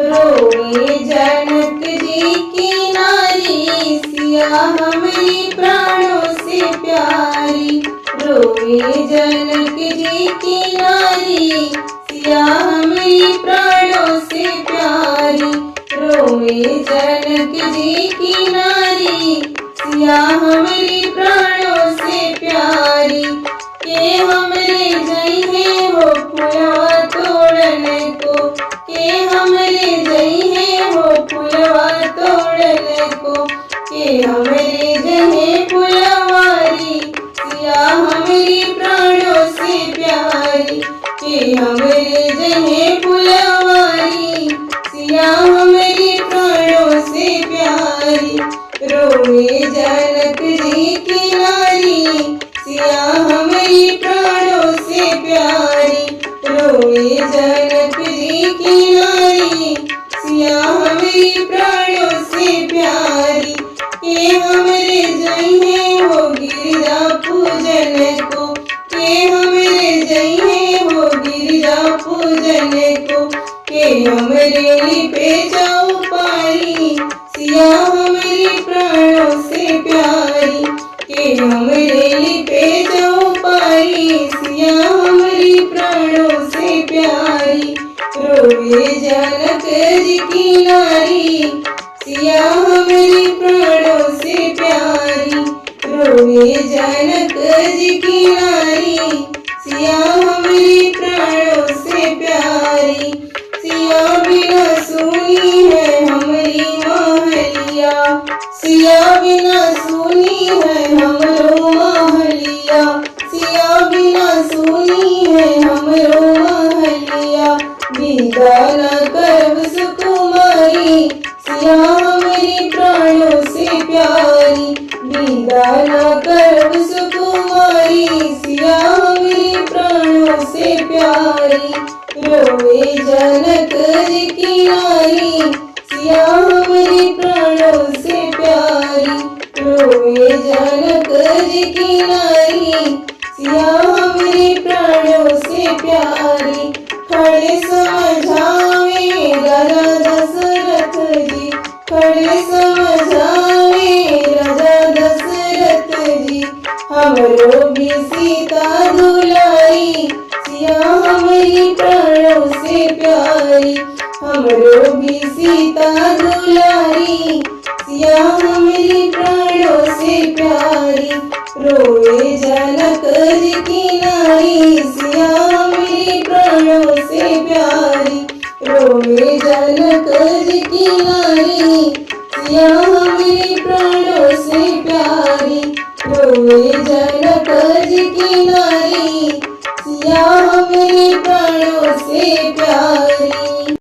रोए जनक जी की नारी, सिया हमारी प्राणों से प्यारी। रोए जनक जी की नारी, सिया हमारी प्राणों से प्यारी। रोए जनक जी की नारी, सिया हमारी प्राणों से प्यारी। के हमरे जइहे हो फुलवा तोड़ने को, के हमरे जइहे हो फुलवा तोड़ने को। के हमरे जहे फुलवारी, सिया हमारी प्राणों से प्यारी। के हमरे जहे फुलवारी, सिया हमारी प्राणों से प्यारी। रोए जनक जी की नारी, सिया हमारी प्राणों से प्यारी। रोए जनक जी की नारी, सिया हमारी प्राणों से प्यारी। के हमरे जइहे हो गिरजा पूजन को, के हमरे जइहे हो गिरजा पूजन को। के हमरे लिपे चौपाई, सिया हमारी प्राणों से प्यारी। के हमरे लिपे चौपाई, सिया हमारी प्राणों से प्यारी। रोए जनक जी की नारी, सिया हमारी प्राणों से प्यारी। रोए जनक जी की नारी, सिया हमारी प्राणों से प्यारी। सिया बिना सुनी है हमारी महलिया, सिया बिना सुनी है हमरो महलिया। सिया बिना सुनी है हमरो महलिया। विदा न करब सुकुमारी, सिया हमारी प्राणों से प्यारी। विदा न करब सुकुमारी, सिया हमारी प्राणों से प्यारी। रोए जनक जी की नारी, सिया हमारी प्राणों से प्यारी। रोए जनक जी की नारी, सिया हमारी प्राणों से प्यारी। खड़े समझावे राजा दशरथ जी, खड़े समझावे राजा दशरथ जी। हमरो भी सीता दुलाई, सिया हमारी प्राणों से प्यारी। हमरो भी सीता दुलारी, सिया हमारी प्राणों से प्यारी। रोए जनक जी की नारी, सिया हमारी प्राणों से प्यारी। रोए जनक जी की नारी, सिया हमारी प्राणों से प्यारी। रोए जनक जी की नारी, सिया हमारी प्राणों से प्यारी।